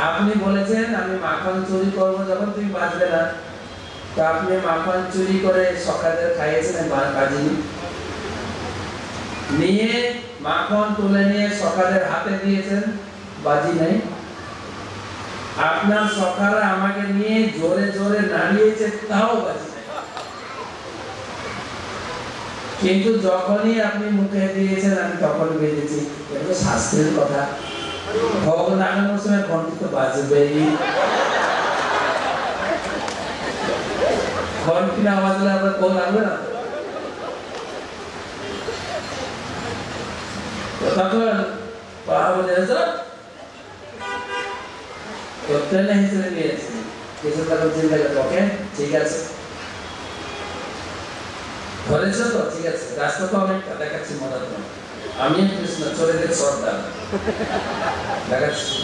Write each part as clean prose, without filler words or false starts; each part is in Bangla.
আপনি বলেছেন আমি মাখন চুরি করবো যখন তুমি বাঁচবে না, তো আপনি মাখন চুরি করে সকালের খাইয়েছেন বাজিনি, নিয়ে মাখন তুলে নিয়ে সকালের হাতে দিয়েছেন, বাজি নেই। আপনার সকালে আমাকে নিয়ে জোরে জোরে নাড়িয়েছে, তাও বাজি নেই। কিন্তু যখনই আপনি মুখে দিয়েছেন আমি তখন বেজেছি। এটা শাস্ত্রের কথা, ভোগ লাগানোর সময় ঘন্টি তো বাজবেই। ঘন্টি না বাজলে আপনার ভোগ লাগবে না। তখন পাড়া বলে ট্রেনে হিসেবে নিয়েছি, কিছু তখন চিন্তা করতে, ওকে ঠিক আছে ধরেছ তো, ঠিক আছে, রাস্তা তো অনেকটা দেখাচ্ছি মজার জন্য, আমি কৃষ্ণ চোরেদের সর্দার দেখাচ্ছি।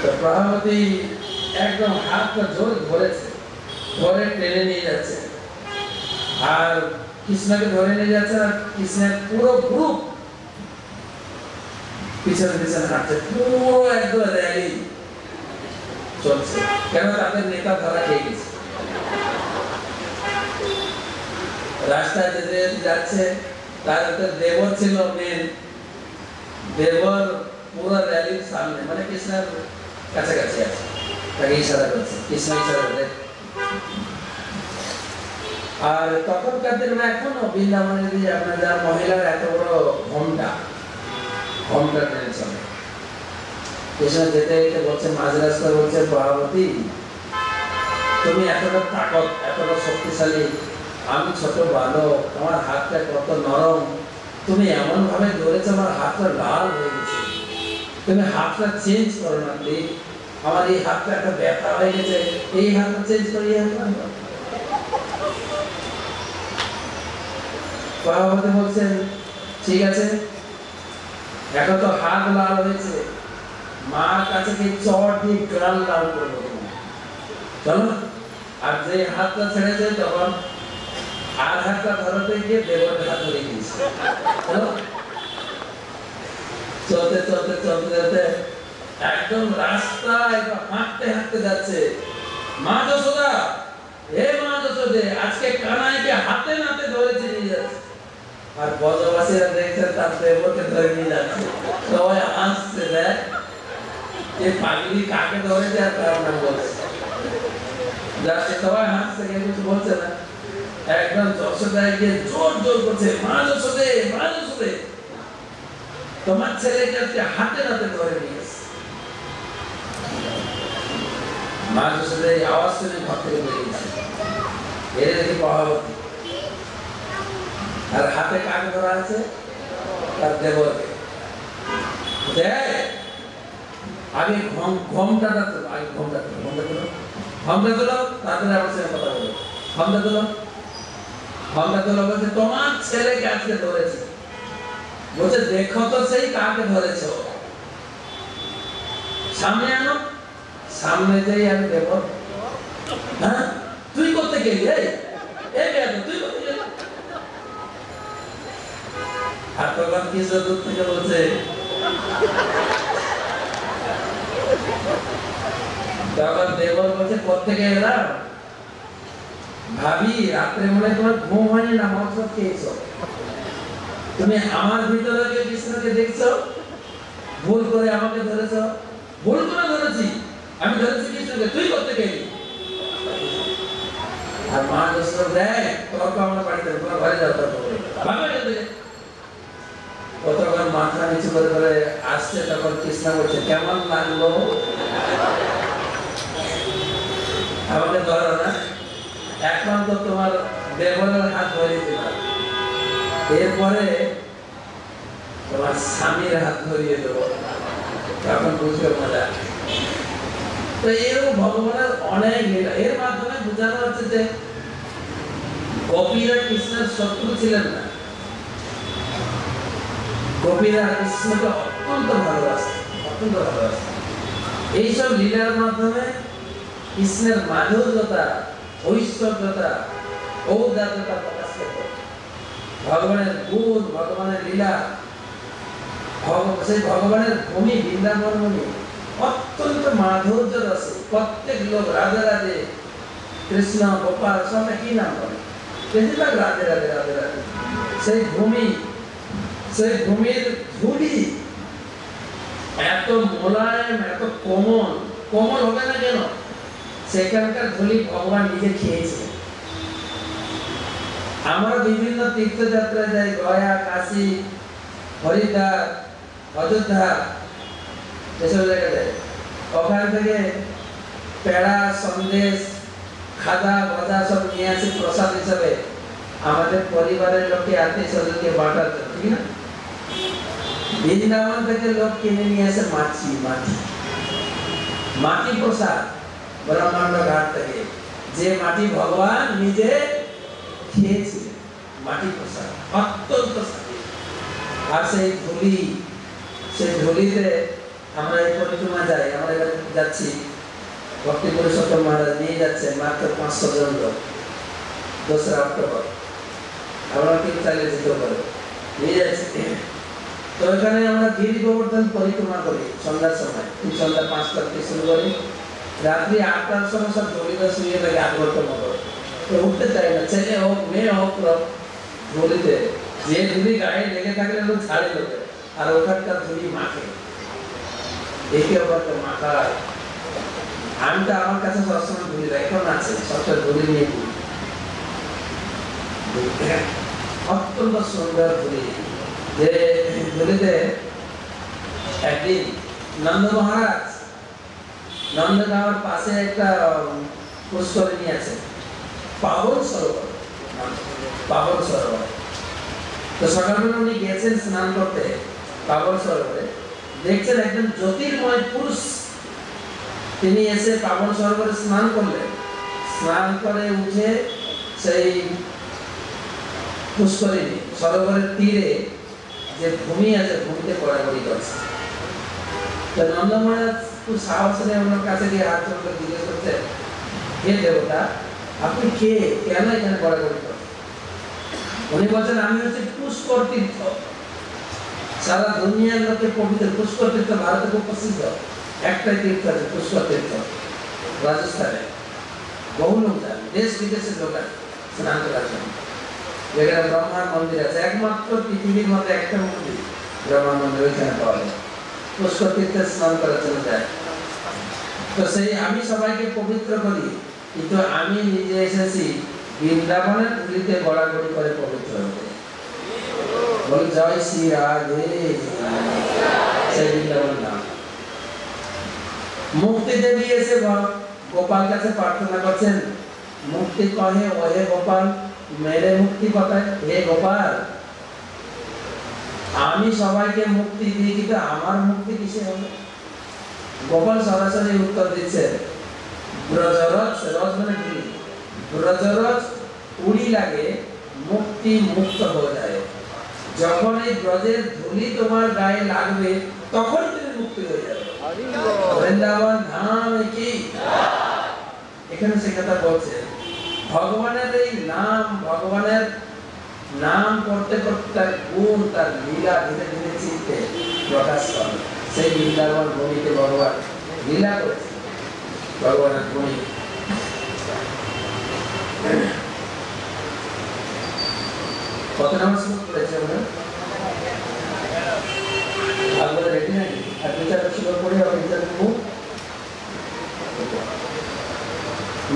তো প্রভাবতী একদম হাতটা জোর ধরেছে, ধরে টেনে নিয়ে যাচ্ছে, আর কৃষ্ণকে ধরে নিয়ে যাচ্ছে, আর কৃষ্ণের পুরো গ্রুপ পিছনে পিছনে হাঁটছে, পুরো একদম র্যালি চলছে, কেন তাদের নেতা ধরা খেয়ে গেছে। রাস্তায় যেতে যাচ্ছে, তার দেবর ছিল মেন, দেবর পুরো র্যালির সামনে, মানে কৃষ্ণের কাছাকাছি আছে, তাকে ইশারা করছে, কৃষ্ণ ইশারা করে। আর তখনকার দিনে এখনো বৃন্দাবনে দিয়ে আপনার যারা মহিলার এত বড় ঘোমটা ট্রেন চলে, কৃষ্ণ যেতে যেতে বলছে, মাঝ রাস্তা বলছে, প্রভাবতী তুমি এতটা তাকত, এতটা শক্তিশালী, আমি ছোট বালক, আমার হাতটা কত নরম, তুমি এমন ভাবে ধরেছো আমার হাতটা লাল হয়ে গেছে, তুমি হাতটা চেঞ্জ করো না প্লিজ, আমার এই হাতটা একটা ব্যথা হয়ে গেছে, এই হাতটা চেঞ্জ করিয়ে প্রভাবতী বলছেন ঠিক আছে, এখন তো হাত লাল হয়েছে, মার কাছে গিয়ে চট দিয়ে গাল লাল করবো, চলো। আর যে হাতটা ছেড়েছে তখন আর হাতটা ধরতে গিয়ে দেবরের হাত ধরে গিয়েছে, চলতে চলতে চলতে চলতে একদম রাস্তায় হাঁটতে হাঁটতে যাচ্ছে, মা যশোদা, হে মা যশোদে, আজকে কানাইকে হাতে নাতে ধরেছে নিয়ে যাচ্ছে। আর ব্রজবাসীরা দেখছেন তার দেবরকে ধরে নিয়ে যাচ্ছে, সবাই হাসছে, দেখ এই পাগলি কাকে ধরেছে আর কার নাম বলছে, যাচ্ছে সবাই হাসছে, কেউ কিছু বলছে না। একদম যশোদায় গিয়ে জোর জোর করছে, মা যশোদে, মা যশোদে, তোমার ছেলেকে আজকে হাতে নাতে ধরে নিয়ে এসেছে। মা যশোদা এই আওয়াজ শুনে ঘর থেকে বেরিয়েছে, এর দেখি প্রভাবতী, আর হাতে কাকে ধরা আছে, তার দেবরকে। আগে ঘোমটাটা তোলো, আগে ঘোমটা তোলো, ঘোমটা তোলো, ঘোমটা তোলো, তারপরে আমার সাথে কথা বলো, ঘোমটা তোলো, ঘোমটা তোলো। বলছে তোমার ছেলেকে আজকে ধরেছে, বলছে দেখো তো সেই কাকে ধরেছ, সামনে আনো। সামনে যাই আমি দেবর, হ্যাঁ তুই করতে গেলি, তুই করতে গেলি। আর তখন কিছু দূর থেকে বলছে, তখন দেবর বলছে কোত্থেকে এলাম, ভাবি রাত্রে মনে তোমার ঘুম হয়নি না, মদ খেয়েছো, তুমি আমার ভিতরে কৃষ্ণকে দেখছো, ভুল করে আমাকে ধরেছ, ভুল করে ধরেছি, আমি ধরেছি কৃষ্ণকে, তুই করতে গেলি। আর মা যশোদা দেয় তর্ক আমার বাড়িতে, তোমার ঘরে যাও তর্ক করে, কতক্ষণ মাথা নিচু করে করে আসছে, তখন কৃষ্ণ বলছে কেমন লাগলো, আমাকে ধরো না, এখন তো তোমার দেবরের হাত ধরিয়ে দিলাম, এরপরে তোমার স্বামীর হাত ধরিয়ে দেবো, তখন বুঝবে মজা। তো এরকম ভগবানের অনেক লীলা, এর মাধ্যমে বোঝানো হচ্ছে যে গোপীরা কৃষ্ণের শত্রু ছিলেন না, গোপীরা কৃষ্ণকে অত্যন্ত ভালোবাসে, অত্যন্ত ভালোবাসে। এইসব লীলার মাধ্যমে কৃষ্ণের মাধুর্যতা, ঐশ্বর্যতা, ঔদার্যতা প্রকাশ করতে, ভগবানের গুণ, ভগবানের লীলা, সেই ভগবানের ভূমি বৃন্দাবন ভূমি, অত্যন্ত মাধুর্য রসে প্রত্যেক লোক রাধে রাধে কৃষ্ণ গোপাল সব একই নাম করে, বেশিরভাগ রাধে রাধে রাধে রাধে। সেই ভূমির ধুলি এত মোলায়েম, এত কোমল। কোমল হবে না কেন? সেখানকার ধুলি ভগবান নিজে খেয়েছে। আমরা বিভিন্ন তীর্থযাত্রা যাই, গয়া, কাশী, হরিদ্বার, অযোধ্যা, এসব জায়গায় যাই। ওখান থেকে পেড়া, সন্দেশ, খাজা, গজা সব নিয়ে আসি প্রসাদ হিসাবে আমাদের পরিবারের লোককে, আত্মীয় স্বজনকে বাঁটার জন্য, ঠিক না? বৃন্দাবন থেকে লোক কিনে নিয়ে আসে মাটি প্রসাদ ব্রহ্মাণ্ড ঘাট থেকে, যে মাটি ভগবান নিজে খেয়েছিলেন, মাটি প্রসাদ অত্যন্ত সাথী। আর সেই ধুলিতে আমরা এই পরিক্রমা যাই। আমরা এবার যাচ্ছি, ভক্তি পুরুষোত্তম মহারাজ নিয়ে যাচ্ছে মাত্র 500 জন লোক, 2রা অক্টোবর। আমরা কি চালিয়ে যেতে পারে নিয়ে যাচ্ছি। তো এখানে আমরা গিরি গোবর্ধন পরিক্রমা করি সন্ধ্যার সময়। সন্ধ্যা 5টা থেকে শুরু করি, রাত্রি 8টার সময় সব ধুলিতে শুয়ে থাকে 8 ঘন্টার মতো। তো উঠতে চাই না, ছেলে হোক মেয়ে হোক, ধুলিতে যে ধুলি গায়ে লেগে থাকলে লোক ছাড়ে লোকে, আর ওখানকার ধুলি মাখে, একে অপরকে মাখায়। আমি তো আমার কাছে সবসময় ধুলি এখন আছে, সবটা ধুলি নিয়ে ঘুরি। অত্যন্ত সুন্দর ধুলি, যে ধুলিতে একদিন নন্দ গাঁওয়ের পাশে একটা পুষ্করিণী আছে, পাবন সরোবর। তো সকালবেলা উনি গেছেন স্নান করতে পাবন সরোবরে, দেখছেন একজন জ্যোতির্ময় পুরুষ, তিনি এসে পাবন সরোবরে স্নান করলেন। স্নান করে উঠে সেই পুষ্করিণী সরোবরের তীরে যে ভূমি আছে, ভূমিতে পড়াগড়ি করছে। তো নন্দ মহারাজ খুব সাহস নিয়ে ওনার কাছে গিয়ে হাত জোড় জিজ্ঞেস করছে, হে দেবতা, আপনি কে, কেন এখানে পড়াগড়ি করছেন? উনি বলছেন, আমি হচ্ছে পুষ্কর তীর্থ। সারা দুনিয়ার লোকে পবিত্র পুষ্কর তীর্থ, ভারতে খুব প্রসিদ্ধ। একটাই তীর্থ আছে পুষ্কর তীর্থ, রাজস্থানে। বহু লোক যান, দেশ বিদেশের লোক স্নান করার জন্য। যেখানে ব্রহ্মার মন্দির আছে, একমাত্র পৃথিবীর মধ্যে একটা মন্দির ব্রহ্মার মন্দির, ওইখানে পাওয়া যায়। পুষ্কর তীর্থে স্নান করার জন্য যায়। তো সেই আমি সবাইকে পবিত্র করি, কিন্তু আমি নিজে এসেছি বৃন্দাবনের ধুলিতে গড়াগড়ি করে পবিত্র হতে। বলি জয় শ্রী রাধে, সেই বৃন্দাবন নাম। মুক্তি দেবী এসে গোপাল কাছে প্রার্থনা করছেন, মুক্তি কহে ওহে গোপাল, মেরে মুক্তি কথায়, হে গোপাল, আমি সবাইকে মুক্তি দিই, কিন্তু আমার মুক্তি কিসে হবে? গোপাল সরাসরি উত্তর দিচ্ছে, ব্রজরজ, রজ মানে ধুলি, ব্রজরজ উড়ি লাগে, মুক্তি মুক্ত হয়ে যায়। যখন এই ব্রজের ধুলি তোমার গায়ে লাগবে, তখন তুমি মুক্তি হয়ে যাবে। বৃন্দাবন ধাম কি, এখানে সে কথা বলছে। ভগবানের এই নাম, ভগবানের নাম করতে করতে তার গুণ, তার লীলা ধীরে ধীরে চিত্তে প্রকাশ করে। সেই বৃন্দাবন ভূমিতে ভগবান লীলা করেছে, ভগবানের ভূমি। কত নাম শ্লোক করেছে আমরা? আপনারা রেডি নাকি? আর 2-4 শ্লোক পড়ে আমরা বিচার করব।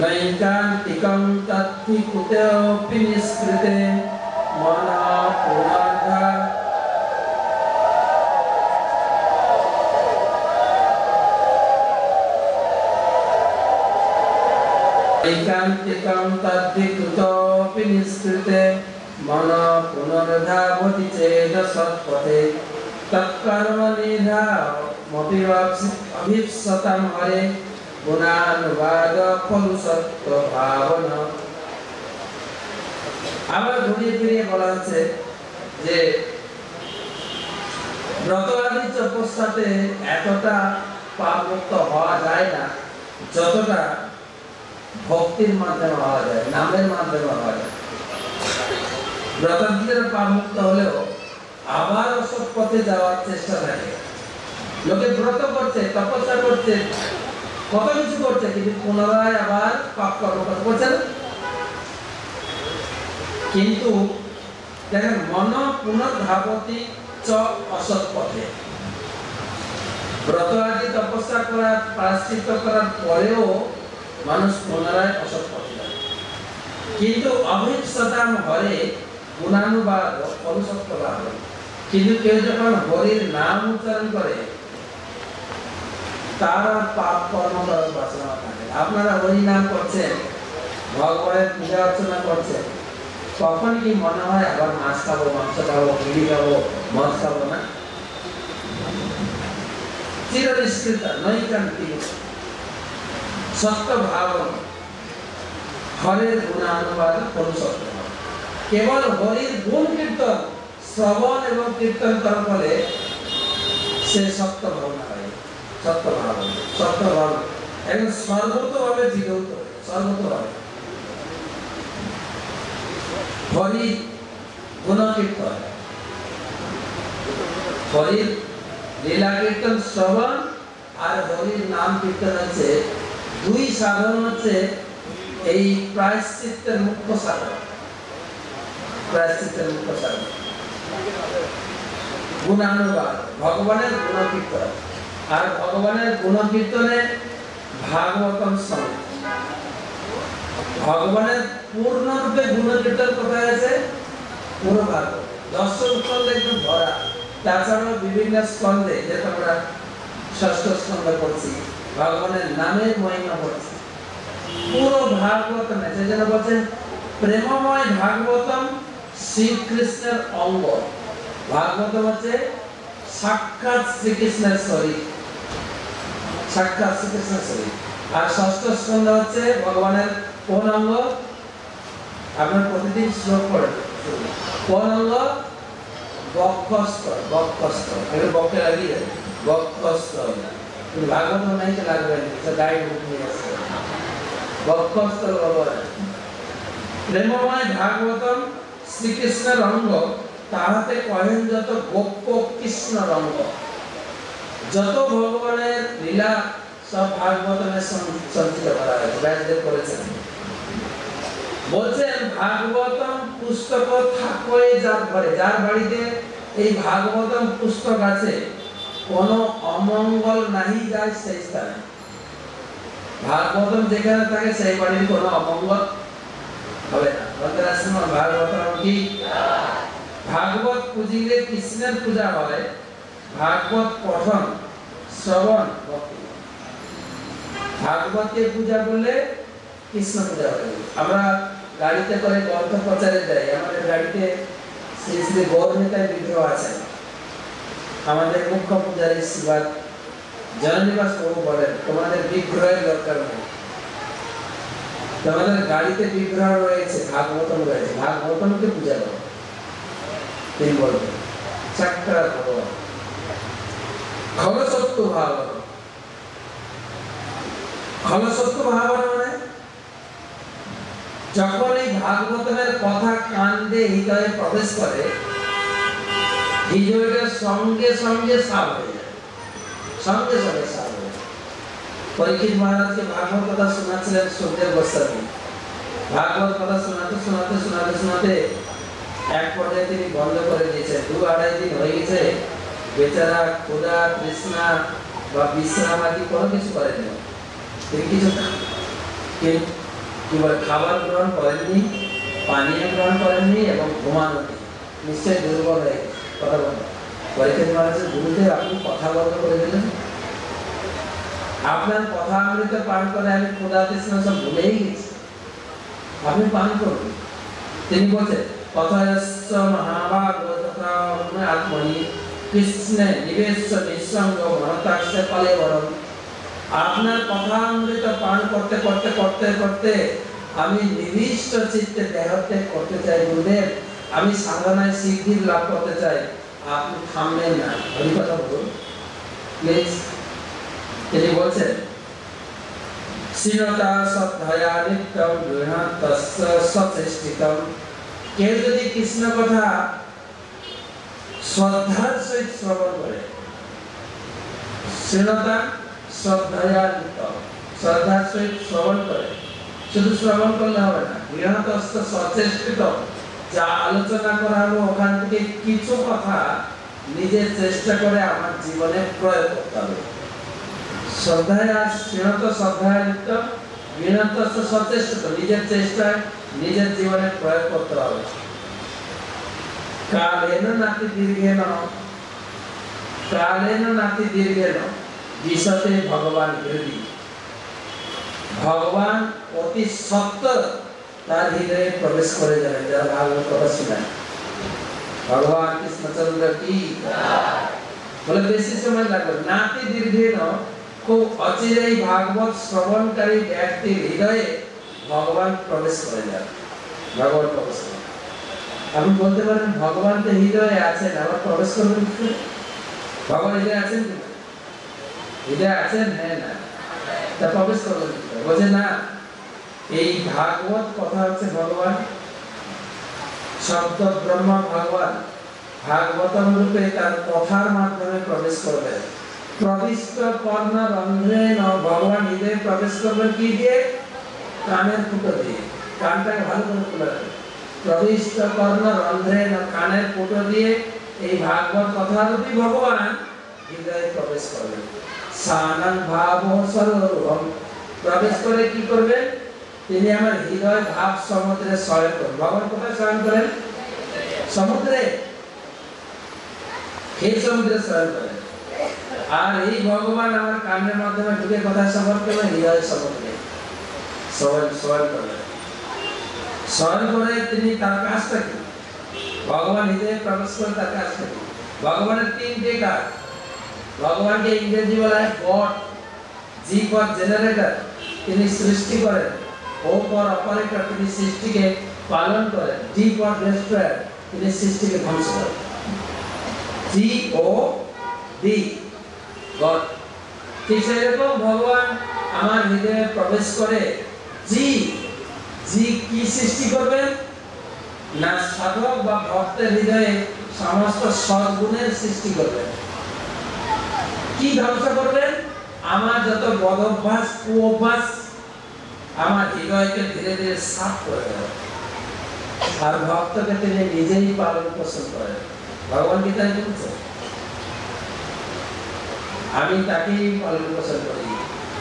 নৈকান্তিকং তত্থি কুতোপি নিষ্কৃতে মনা পুনর্ধা নৈকান্তিকং তত্থি কুতোপি নিষ্কৃতে মনা পুনর্ধা ভবতি চেদ সৎপথে তৎকর্ম নিধা অভিপ্সতাম হরে গুণানুবাদ ফল সত্য ভাবনা। আবার ঘুরিয়ে ফিরিয়ে বলা হচ্ছে যে ব্রত আদি তপস্যাতে এতটা পাপ মুক্ত হওয়া যায় না, যতটা ভক্তির মাধ্যমে হওয়া যায়, নামের মাধ্যমে হওয়া যায়। ব্রতান্তীরা পাপ মুক্ত হলেও আবার অসৎ পথে যাওয়ার চেষ্টা থাকে। লোকে ব্রত করছে, তপস্যা করছে, কত কিছু করছে, কিন্তু পুনরায় আবার পাপ কর্ম করছে না। কিন্তু দেখেন, মন পুনর্ধাবতি চ অসৎ পথে। ব্রত আদি তপস্যা করার, প্রায়শ্চিত্ত করার পরেও মানুষ পুনরায় অসৎ পথে যায়। কিন্তু অভিপ্সতাম হরে গুণানুবাদ অনুসত্ত লাভ। কিন্তু কেউ যখন হরির নাম উচ্চারণ করে তার পাপ কর্ম করার বাসনা থাকে। আপনারা হরি নাম করছেন, ভগবানের পূজা অর্চনা করছেন, তখন কি মনে হয় আবার মাছ খাবো, মাংস খাবো, বিড়ি খাবো, মদ খাবো না? চির নিষ্কৃতা নৈকান্তিক সত্য ভাবন হরের গুণানুবাদ অনুসত্ত। কেবল হরির গুণ কীর্তন শ্রবণ এবং কীর্তন করার ফলে সে সত্য ভাবনা হয়, সত্য ভাবনা, সত্য ভাবনা এবং সর্বতভাবে বিধৌত, সর্বতভাবে হরি গুণ কীর্তন, হরির লীলা কীর্তন শ্রবণ আর হরির নাম কীর্তন হচ্ছে দুই সাধন, হচ্ছে এই প্রায়শ্চিত্তের মুখ্য সাধন। প্রায়শ্চিত্তের মুখ্য সাধন গুণানুবাদ, ভগবানের গুণ কীর্তন। আর ভগবানের গুণ কীর্তনে ভাগবতম সমেত ভগবানের পূর্ণরূপে গুণ কীর্তন কোথায় আছে? পুরো ভাগবত 10 স্কন্ধে একদম ভরা। তাছাড়াও বিভিন্ন স্কন্ধে, যেটা আমরা ষষ্ঠ স্কন্ধে পড়ছি, ভগবানের নামের মহিমা পড়ছি। পুরো ভাগবতম আছে, যেন বলছেন প্রেমময় ভাগবতম শ্রীকৃষ্ণের অঙ্গ। ভাগবতম হচ্ছে সাক্ষাৎ শ্রীকৃষ্ণের শরীর, সাক্ষাৎ শ্রীকৃষ্ণের শরীর। আর ষষ্ঠ স্কন্ধ হচ্ছে ভগবানের কোন অঙ্গ? আপনার প্রতিদিন শ্লোক পড়ে কোন অঙ্গ? বক্ষস্থল। বক্ষস্থল এটা বক্ষে লাগিয়ে যাবে, বক্ষস্থল। কিন্তু ভাগবতম নাই তো লাগবে না, গাইড বুক নিয়ে আসছে। বক্ষস্থল ভগবান প্রেমময় ভাগবতম শ্রীকৃষ্ণের অঙ্গ, তাহাতে কহেন যত গোপ্য কৃষ্ণ রঙ্গ। যত ভগবানের লীলা সব ভাগবতমে সঞ্চিত করা হয়েছে, ব্যাসদেব করেছেন। বলছেন ভাগবতম পুস্তক থাকোই যার ঘরে, যার বাড়িতে এই ভাগবতম পুস্তক আছে, কোন অমঙ্গল নাহি যায় সেই স্থানে। ভাগবতম যেখানে থাকে সেই বাড়ির কোনো অমঙ্গল হবে না। ভাগবতম কি? ভাগবত পুজিলে কৃষ্ণের পূজা হয়, ভাগবত পঠন শ্রবণ ভক্তি। ভাগবতকে পূজা করলে কৃষ্ণ পূজা হবে। আমরা গাড়িতে করে গ্রন্থ প্রচারে যাই, আমাদের গাড়িতে শ্রী শ্রী গৌরনিতাই বিগ্রহ আছে। আমাদের মুখ্য পূজারী শ্রীবাদ জননিবাস প্রভু বলেন, তোমাদের বিগ্রহের দরকার নেই, তোমাদের গাড়িতে বিগ্রহ রয়েছে, ভাগবতম রয়েছে, ভাগবতমকে পূজা করো। তিনি বলবেন সাক্ষাৎ ভগবান খলসত্ব ভাবন। খলসত্ব ভাবন মানে যখন এই ভাগবতের কথা কান্দে হৃদয়ে প্রবেশ করে, হৃদয়টা সঙ্গে সঙ্গে সাফ হয়ে যায়, সঙ্গে সঙ্গে সাফ হয়ে যায়। পরীক্ষিত মহারাজকে ভাগবত কথা শোনাচ্ছিলেন সুখদেব গোস্বামী। ভাগবত কথা শোনাতে শোনাতে শোনাতে শোনাতে এক পর্যায়ে তিনি বন্ধ করে দিয়েছেন। 2-2.5 দিন হয়ে গেছে, বেচারা ক্ষুধা তৃষ্ণা বা বিশ্রাম আদি কোনো কিছু করেননি। তিনি কিছু কি বলে খাবার গ্রহণ করেননি, পানীয় গ্রহণ করেননি এবং ঘুমাননি। নিশ্চয়ই দুর্বল হয়ে কথা বলেন। পরীক্ষিত মহারাজের গুরুদেব, আপনি কথা বন্ধ করে দিলেন, আপনার কথা অমৃত পান করে আমি ক্ষুধা তৃষ্ণা সব ভুলেই গেছি, আপনি পান করুন। তিনি বলছেন কথায়স্য মহাভাগবত আত্মনি কৃষ্ণে নিবেশ নিঃসঙ্গ মনতাক্ষ্যে পালে বরণ। আপনার কথা অমৃত পান করতে করতে করতে করতে আমি নিবিষ্ট চিত্তে দেহত্যাগ করতে চাই গুরুদেব, আমি সাধনায় সিদ্ধি লাভ করতে চাই, আপনি থামবেন না, ওই কথা বলুন প্লিজ। তিনি বলছেন শ্রীনতা শ্রদ্ধয়া নিত্যম গৃহান্তস্য সচেষ্টিতম। কেউ যদি কৃষ্ণ কথা শ্রদ্ধার সহিত শ্রবণ করে, শ্রীণতা শ্রদ্ধায়া নিত্যম, শ্রদ্ধার সহিত শ্রবণ করে। শুধু শ্রবণ করলে হবে না, গৃহস্থ সচেষ্টিত যা আলোচনা করা হলো ওখান থেকে কিছু কথা নিজের চেষ্টা করে আমার জীবনে প্রয়োগ করতে হবে। শ্রদ্ধায়া শ্রীণত শ্রদ্ধায়া নিত্যম, গৃহস্থ সচেষ্টিত নিজের চেষ্টায় নিজের জীবনে প্রয়োগ করতে হবে। কালেন নাতি দীর্ঘেন, কালেন নাতি দীর্ঘেন বিশতে ভগবান হৃদি। ভগবান অতি সত্বর তার হৃদয়ে প্রবেশ করে যাবেন যারা ভাগবত কথা শুনেন। ভগবান কৃষ্ণচন্দ্র কি বলে বেশি সময় লাগবে। নাতি দীর্ঘেন, খুব অচিরেই ভাগবত শ্রবণকারী ব্যক্তির হৃদয়ে ভগবান প্রবেশ করে যান। ভগবান প্রবেশ করে, আপনি বলতে পারেন ভগবান তো হৃদয়ে আছেন, আবার প্রবেশ করবেন কি করে? ভগবান হৃদয়ে আছেন কি না? হৃদয়ে আছেন, হ্যাঁ না, তা প্রবেশ করবেন কি করে? বলছে না, এই ভাগবত কথা হচ্ছে ভগবান শব্দ ব্রহ্ম ভগবান ভাগবতম রূপে তার কথার মাধ্যমে প্রবেশ করবেন। প্রবিষ্ট কর্ণ রন্ধ্রেন, ভগবান হৃদয়ে প্রবেশ করবেন কি দিয়ে? কানের ফুটো দিয়ে। কানটাকে ভালো করে খুলে রাখবেন। প্রবিষ্ট কর্ণ রন্ধ্রেন, কানের ফুটো দিয়ে এই ভাগবত কথারূপী ভগবান হৃদয়ে প্রবেশ করবেন। সানং ভাব সরোরুহম, প্রবেশ করে কি করবেন? তিনি আমার হৃদয় ভাব সমুদ্রে শয়ন করেন। ভগবান কোথায় শয়ন করেন? সমুদ্রে, এই সমুদ্রে শয়ন করেন। আর এই ভগবান আমার কানের মাধ্যমে ঢুকে কোথায় শয়ন করেন? হৃদয় সমুদ্রে শয়ন করেন। শয়ন করে তিনি তার কাজটা কি? ভগবান হৃদয়ে প্রবেশ করে তার কাজটা কি? ভগবানের তিনটে কাজ। ভগবানকে ইংরেজি বলা হয় গড। জি ফর জেনারেটর, তিনি সৃষ্টি করেন। ও ফর অপারেটর, তিনি সৃষ্টিকে পালন করেন। ডি ফর ডেস্ট্রয়ার, তিনি সৃষ্টিকে ধ্বংস করেন। জি ও ডি, গড। ঠিক সেরকম ভগবান আমার হৃদয়ে প্রবেশ করে। জি, জি কি সৃষ্টি করবেন না? সাধক বা ভক্তের হৃদয়ে সমস্ত সদ্গুণের সৃষ্টি করবেন। কি ধ্বংস করবেন? আমার যত বদ অভ্যাস, কুঅভ্যাস, আমার হৃদয়কে ধীরে ধীরে সাফ করে দেবেন। আর ভক্তকে তিনি নিজেই পালন পোষণ করেন। ভগবান কি তাই বলছে? আমি তাকেই পালন পোষণ করি,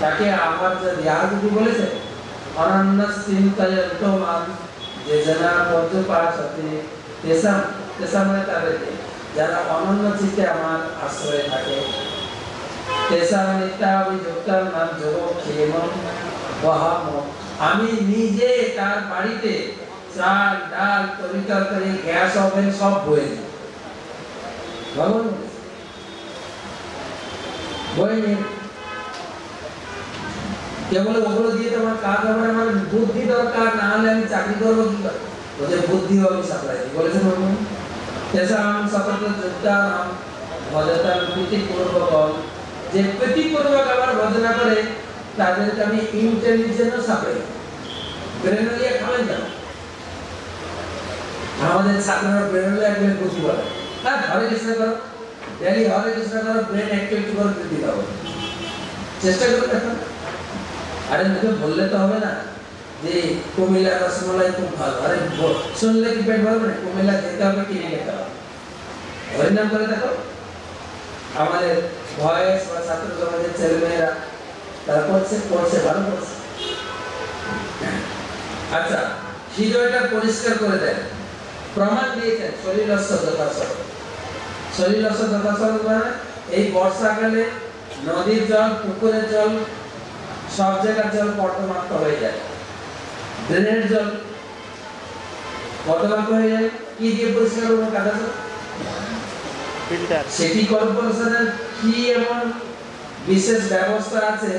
তাকে আমার যে ধ্যানগুলি বলেছে অনন্য চিন্তয়ন্ত মাম যে জানা পর্যপাসতি তেসাম, তেসাম মানে তাদেরকে যারা অনন্য চিত্তে আমার আশ্রয়ে থাকে। তেসাম নিত্যাভিযুক্তার নাম যোগ ক্ষেমম বহাম, আমি নিজে তার বাড়িতে চাল ডাল তরি-তরকারি গ্যাস ওভেন সব বয়ে দিই। ভগবান বয়ে নিয়ে কেবল ওগুলো দিয়ে তোমার কাজ হবে না, আমার বুদ্ধি দরকার, না হলে আমি চাকরি করবো কি করে? বলছে বুদ্ধি আমি সাপ্লাই দিই বলেছেন ভগবান। তেসাম সতত যুক্তানাম ভজতাম প্রীতিপূর্বকম, যে প্রীতিপূর্বক আমার ভজনা করে তাদেরকে আমি ইন্টেলিজেন্টও সাপ্লাই দিই। ব্রেন দিয়ে খাবেন কেন? আমাদের ছাত্ররা ব্রেন একবার বুদ্ধি বলে, হ্যাঁ হরে কৃষ্ণ করো, ডেলি হরে কৃষ্ণ করো, ব্রেন একটু একটু করে বৃদ্ধি পাবো। চেষ্টা করে দেখো। আরে মুখে বললে তো হবে না যে কুমিল্লা রসমালাই খুব ভালো, আরে শুনলে কি পেট ভরবে না? কুমিল্লা যেতে হবে, কিনে খেতে হবে। হরিনাম করে দেখো। আমাদের ভয়েস বা ছাত্র সমাজের ছেলেমেয়েরা তারা করছে, ভালো করছে। আচ্ছা, হৃদয়টা পরিষ্কার করে দেয়। প্রমাণ দিয়েছেন শরীরস্য যথাসৎ। শরীরস্য যথাসৎ মানে এই বর্ষাকালে নদীর জল, পুকুরের জল, সব জায়গার জল পর্দমাক্ত হয়ে যায়। ড্রেনের জল পর্দমাক্ত হয়ে যায়। কি দিয়ে পরিষ্কার করবো? কাদা জল, ফিল্টার। সিটি কর্পোরেশনের কি এমন বিশেষ ব্যবস্থা আছে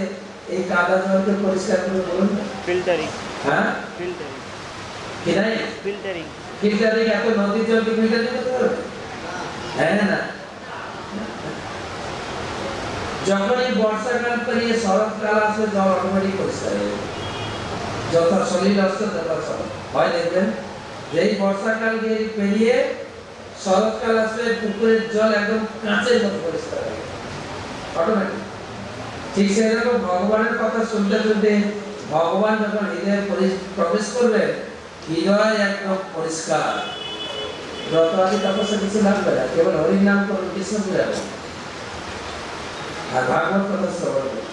এই কাদা জলকে পরিষ্কার করে? বলুন। ফিল্টারিং। হ্যাঁ, ফিল্টারিং। কি নাই? ফিল্টারিং। ফিল্টারিং এত নদীর জলকে ফিল্টারিং করতে পারবে? হ্যাঁ না। যখন এই বর্ষাকাল পেরিয়ে শরৎকাল আসে, জল অটোমেটিক পরিষ্কার হয়ে যাবে। যথা শরীর অস্ত্র তথা শরৎ হয়। দেখবেন যে এই বর্ষাকাল পেরিয়ে শরৎকাল আসলে পুকুরের জল একদম কাঁচের মতো পরিষ্কার হয়ে যাবে অটোমেটিক। ঠিক সেরকম ভগবানের কথা শুনতে শুনতে ভগবান যখন হৃদয়ে প্রবেশ করবে, হৃদয় একদম পরিষ্কার। ব্রত আদি তপস্যা কিছু লাগবে না, কেবল হরির নাম করুন, কৃষ্ণ পূজা করুন আর ভাগবত কথা শ্রবণ করুন।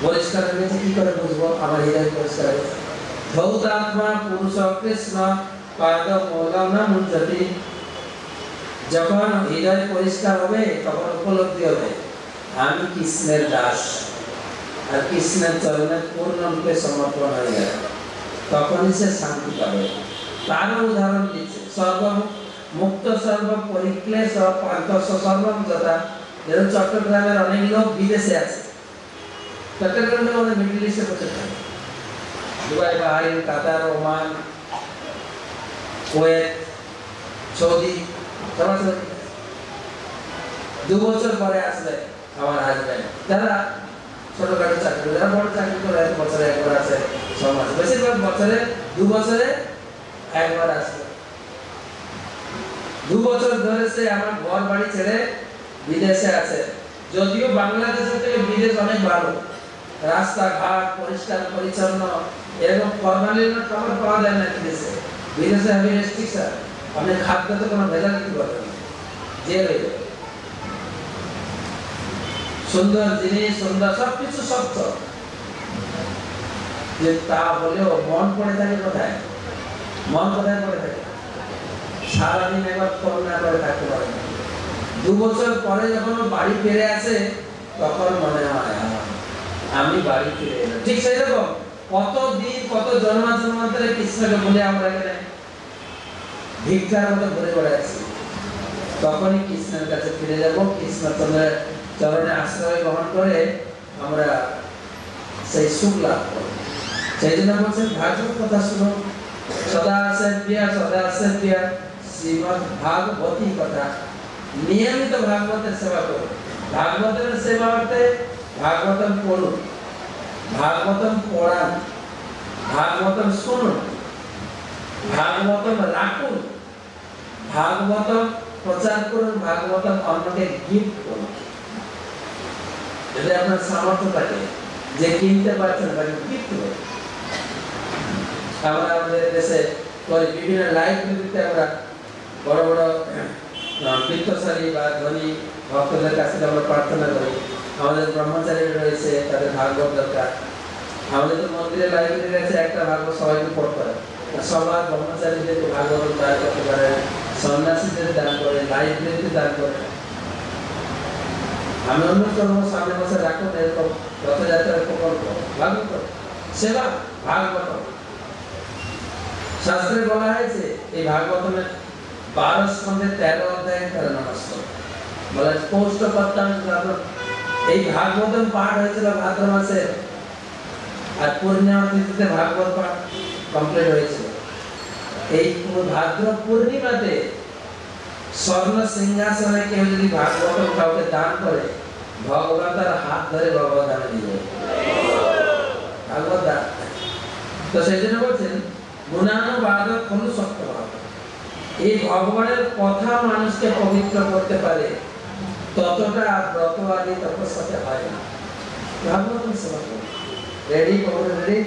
পরিষ্কার হয়ে গেছে, কি করে বুঝবো আমার হৃদয় পরিষ্কার হয়েছে? ধৌতাত্মা পুরুষ কৃষ্ণ পাদ মূলম না মুঞ্জতি। যখন হৃদয় পরিষ্কার হবে তখন উপলব্ধি হবে আমি কৃষ্ণের দাস, আর কৃষ্ণের চরণে পূর্ণরূপে সমর্পণ হয়ে যাবে, তখনই সে শান্তি পাবে। তারও উদাহরণ দিচ্ছে, সর্ব মুক্ত সর্ব পরিক্লেশ পান্তস্য সর্বম যথা। যেরকম চট্টগ্রামের অনেক লোক বিদেশে আছে, চট্টগ্রামে আমাদের মিডল ইস্টে বসে থাকে, দুবাই, বাহারিন, কাতার, ওমান, কুয়েত, সৌদি, সরাসরি 2 বছর পরে আসলে আমার হাজবেন্ড, যারা ছোটখাটো চাকরি, যারা বড় চাকরি করে বছরে একবার আসে, 6 মাস, বেশিরভাগ বছরে 2 বছরে একবার আসে। 2 বছর ধরে সে আমার ঘর বাড়ি ছেড়ে বিদেশে আছে। যদিও বাংলাদেশের থেকে বিদেশ অনেক ভালো, রাস্তাঘাট পরিষ্কার পরিচ্ছন্ন, এরকম ফর্মালিটির খবর পাওয়া যায় না বিদেশে। বিদেশে আমি রেস্ট্রিকশন, আপনি খাদ্যতে কোনো ভেজাল দিতে পারবেন না, জেল হয়ে যাবে। সুন্দর জিনিস, সুন্দর সবকিছু স্বচ্ছ, যে তা বলেও মন পড়ে থাকে কোথায়? মন কোথায় পড়ে থাকে? সারাদিন একবার ফোন না করে থাকতে পারে না। 2 বছর পরে যখন বাড়ি ফিরে আসে তখন মনে হয় আমি বাড়ি ফিরে এলাম। ঠিক সেরকম কত দিন, কত জন্মান্তরে কৃষ্ণকে বলে আমরা এখানে ভিক্ষার মতো ঘুরে বেড়াচ্ছি, তখনই কৃষ্ণের কাছে ফিরে যাব। কৃষ্ণচন্দ্রের চরণে আশ্রয় গ্রহণ করে আমরা সেই সুখ লাভ করব। সেই জন্য বলছেন ভাগবত কথা শুনো, সদা সেব্যা শ্রীমদ্ ভাগবতী কথা। নিয়মিত ভাগবতের সেবা করুন। ভাগবতের সেবা অর্থে ভাগবতম পড়ুন, ভাগবতম পড়ান, ভাগবতম শুনুন, ভাগবতম রাখুন, ভাগবতম প্রচার করুন, ভাগবতম অন্যকে গিফট করুন। যদি আপনার সামর্থ্য থাকে যে কিনতে পারছেন তাকে গিফট করুন। আমরা আমাদের দেশে বিভিন্ন লাইব্রেরিতে আমরা বড় বড় বৃত্তশালী বা ধনী ভক্তদের কাছে আমরা প্রার্থনা করি, আমাদের ব্রহ্মচারী রয়েছে, তাদের ভাগবত দরকার। আমাদের তো মন্দিরের লাইব্রেরি আছে, একটা ভাগবত সবাইকে পড়তে হয়, সবার ব্রহ্মচারীদেরকে ভাগবত দান করতে পারে, সন্ন্যাসীদের দান করে, লাইব্রেরিতে দান করে। আমি অনুরোধ করবো সামনের বছর রাখুন এরকম রথযাত্রার প্রকল্প, ভাগবত সেবা, ভাগবত। শাস্ত্রে বলা হয়েছে এই ভাগবতের 12 স্কন্ধে 13 অধ্যায় 13 নম্বর শ্লোক বলে পোস্ট করতাম। এই ভাগবত পাঠ হয়েছিল ভাদ্র মাসে, আর পূর্ণিমা তিথিতে ভাগবত পাঠ কমপ্লিট হয়েছিল। এই ভাদ্র পূর্ণিমাতে স্বর্ণ সিংহাসনে কেউ যদি ভাগবত কাউকে দান করে, ভগবান তার হাত ধরে ভগবত দান দিবে, ভাগবত দান। তো সেই জন্য বলছেন গুণানুবাদ কোনো শক্ত ভাব। এই ভগবানের কথা মানুষকে পবিত্র করতে পারে, ততটা ব্রত আদি তপস্যাতে হয় না। ভাগবত সেবা করুন। রেডি? রেডি?